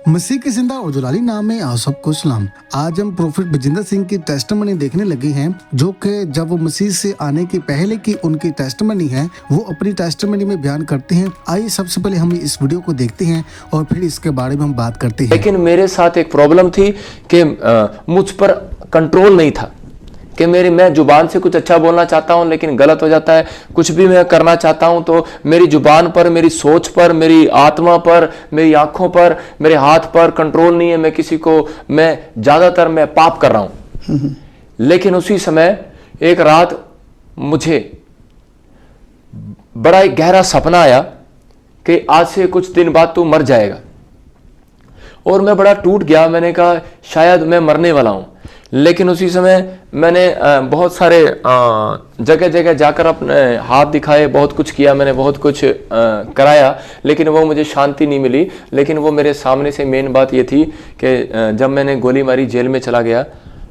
मसीह की जिंदा और जलाली नाम में आप सबको सलाम। आज हम प्रोफेट बजिंदर सिंह की टेस्टमनी देखने लगे हैं, जो कि जब वो मसीह से आने के पहले की उनकी टेस्टमनी है, वो अपनी टेस्टमनी में बयान करते हैं। आइए सबसे पहले हम इस वीडियो को देखते हैं और फिर इसके बारे में हम बात करते हैं। लेकिन मेरे साथ एक प्रॉब्लम थी कि मुझ पर कंट्रोल नहीं था कि मैं जुबान से कुछ अच्छा बोलना चाहता हूं लेकिन गलत हो जाता है। कुछ भी मैं करना चाहता हूं तो मेरी जुबान पर, मेरी सोच पर, मेरी आत्मा पर, मेरी आंखों पर, मेरे हाथ पर कंट्रोल नहीं है। मैं ज्यादातर मैं पाप कर रहा हूं। लेकिन उसी समय एक रात मुझे बड़ा एक गहरा सपना आया कि आज से कुछ दिन बाद तू मर जाएगा, और मैं बड़ा टूट गया। मैंने कहा शायद मैं मरने वाला हूं। लेकिन उसी समय मैंने बहुत सारे जगह जगह जाकर अपने हाथ दिखाए, बहुत कुछ किया, मैंने बहुत कुछ कराया, लेकिन वो मुझे शांति नहीं मिली। लेकिन वो मेरे सामने से मेन बात ये थी कि जब मैंने गोली मारी, जेल में चला गया,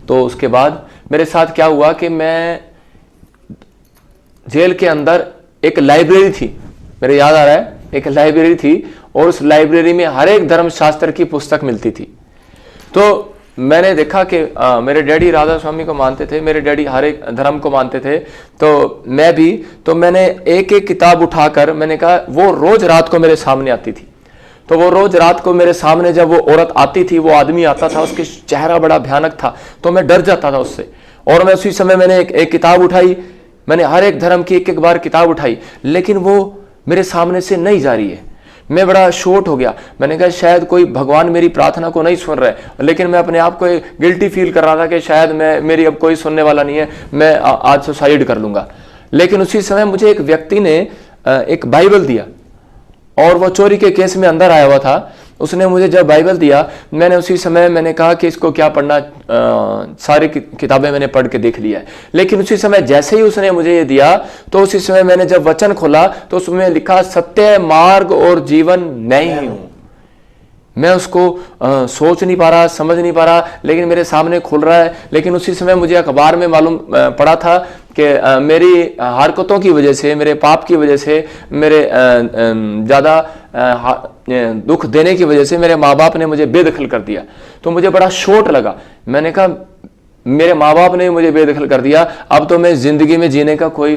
तो उसके बाद मेरे साथ क्या हुआ कि मैं जेल के अंदर एक लाइब्रेरी थी, मेरे याद आ रहा है, एक लाइब्रेरी थी, और उस लाइब्रेरी में हर एक धर्मशास्त्र की पुस्तक मिलती थी। तो मैंने देखा कि मेरे डैडी राधा स्वामी को मानते थे, मेरे डैडी हर एक धर्म को मानते थे, तो मैं भी। तो मैंने एक एक किताब उठाकर, मैंने कहा, वो रोज रात को मेरे सामने आती थी। तो वो रोज रात को मेरे सामने जब वो औरत आती थी, वो आदमी आता था, उसके चेहरा बड़ा भयानक था, तो मैं डर जाता था उससे। और मैं उसी समय मैंने एक किताब उठाई, मैंने हर एक धर्म की एक एक बार किताब उठाई, लेकिन वो मेरे सामने से नहीं जा रही है। मैं बड़ा शॉर्ट हो गया। मैंने कहा शायद कोई भगवान मेरी प्रार्थना को नहीं सुन रहा है। लेकिन मैं अपने आप को गिल्टी फील कर रहा था कि शायद मेरी अब कोई सुनने वाला नहीं है, मैं आज सुसाइड कर लूंगा। लेकिन उसी समय मुझे एक व्यक्ति ने एक बाइबल दिया, और वो चोरी के केस में अंदर आया हुआ था। उसने मुझे जब बाइबल दिया, मैंने उसी समय मैंने कहा कि इसको क्या पढ़ना, सारी किताबें मैंने पढ़ के देख लिया है। लेकिन उसी समय जैसे ही उसने मुझे ये दिया, तो उसी समय मैंने जब वचन खोला तो उसमें लिखा, सत्य, मार्ग और जीवन मैं ही हूं। मैं उसको सोच नहीं पा रहा, समझ नहीं पा रहा, लेकिन मेरे सामने खुल रहा है। लेकिन उसी समय मुझे अखबार में मालूम पड़ा था कि मेरी हरकतों की वजह से, मेरे पाप की वजह से, मेरे ज़्यादा दुख देने की वजह से मेरे माँ बाप ने मुझे बेदखल कर दिया। तो मुझे बड़ा शॉक लगा। मैंने कहा मेरे माँ बाप ने मुझे बेदखल कर दिया, अब तो मैं ज़िंदगी में जीने का कोई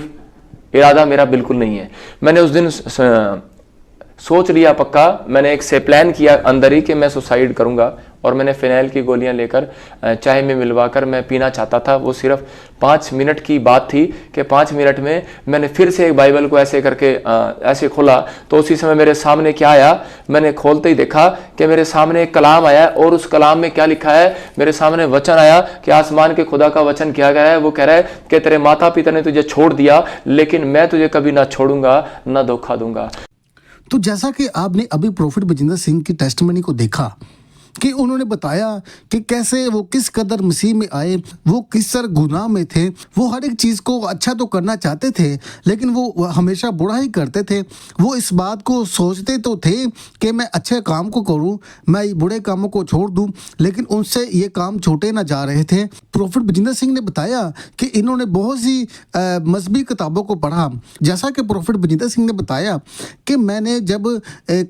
इरादा मेरा बिल्कुल नहीं है। मैंने उस दिन सोच लिया पक्का, मैंने एक से प्लान किया अंदर ही कि मैं सुसाइड करूंगा, और मैंने फिनाइल की गोलियां लेकर चाय में मिलवाकर मैं पीना चाहता था। वो सिर्फ 5 मिनट की बात थी कि 5 मिनट में मैंने फिर से एक बाइबल को ऐसे करके ऐसे खोला, तो उसी समय मेरे सामने क्या आया, मैंने खोलते ही देखा कि मेरे सामने एक कलाम आया, और उस कलाम में क्या लिखा है, मेरे सामने वचन आया कि आसमान के खुदा का वचन क्या कह रहा है। वो कह रहा है कि तेरे माता पिता ने तुझे छोड़ दिया, लेकिन मैं तुझे कभी ना छोड़ूंगा, ना धोखा दूंगा। तो जैसा कि आपने अभी प्रोफेट बजिंदर सिंह की टेस्टमनी को देखा कि उन्होंने बताया कि कैसे वो किस कदर मसीह में आए, वो किस तरह गुनाह में थे। वो हर एक चीज़ को अच्छा तो करना चाहते थे, लेकिन वो हमेशा बुरा ही करते थे। वो इस बात को सोचते तो थे कि मैं अच्छे काम को करूं, मैं बुरे कामों को छोड़ दूं, लेकिन उनसे ये काम छोटे ना जा रहे थे। प्रोफेट बजिंदर सिंह ने बताया कि इन्होंने बहुत सी मजहबी किताबों को पढ़ा। जैसा कि प्रोफेट बजिंदर सिंह ने बताया कि मैंने जब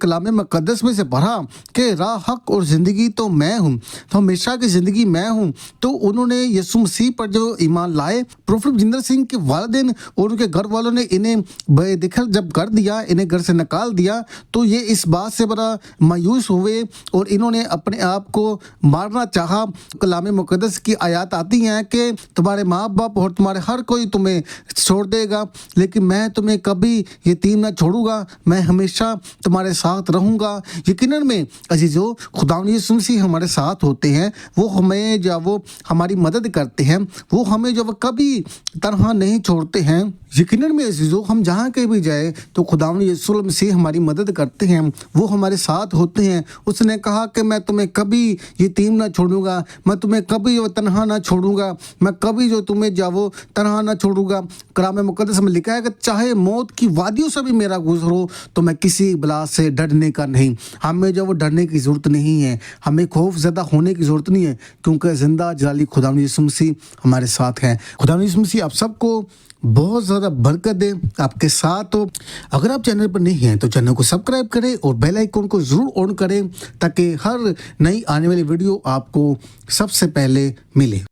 कलाम मुकद्दस में से पढ़ा कि राह, हक और ज़िंदगी तो मैं हूं, तो हमेशा की जिंदगी मैं हूं, तो उन्होंने यीशु मसीह पर जो ईमान लाए। प्रोफेट बजिंदर सिंह के वालिदैन और उनके घर वालों ने इन्हें बेदखल जब कर दिया, इन्हें घर से निकाल दिया, तो ये इस बात से बड़ा मायूस हुए और इन्होंने अपने आप को मारना चाहा। कलाम मुकद्दस की आयत आती हैं कि तुम्हारे माँ बाप और तुम्हारे हर कोई तुम्हें छोड़ देगा, लेकिन मैं तुम्हें कभी यतीम ना छोड़ूंगा, मैं हमेशा तुम्हारे साथ रहूंगा। यकीनन में अजीजों, खुदा यीशु मसीह हमारे साथ होते हैं, वो हमें जो वो हमारी मदद करते हैं, वो हमें जो वो कभी तनहा नहीं छोड़ते हैं। यकीनन में अजीजों, हम जहाँ कहीं भी जाए तो खुदावंद यीशु मसीह हमारी मदद करते हैं, वो हमारे साथ होते हैं। उसने कहा कि मैं तुम्हें कभी यतीम ना छोड़ूंगा, मैं तुम्हें कभी जो तनहा ना छोड़ूंगा, मैं कभी जो तुम्हें जाओ तनहा ना छोड़ूंगा। कलाम मुकद्दस में लिखा है कि चाहे मौत की वादियों से भी मेरा गुजरो, तो मैं किसी बला से डरने का नहीं। हमें जो वो डरने की जरूरत नहीं है, हमें खौफ ज़्यादा होने की ज़रूरत नहीं है, क्योंकि ज़िंदा जलाली खुदावंद यीशु मसीह हमारे साथ हैं। खुदावंद यीशु मसीह आप सबको बहुत ज़्यादा बरकत दे, आपके साथ हो। अगर आप चैनल पर नहीं हैं तो चैनल को सब्सक्राइब करें और बेल आइकन को ज़रूर ऑन करें, ताकि हर नई आने वाली वीडियो आपको सबसे पहले मिले।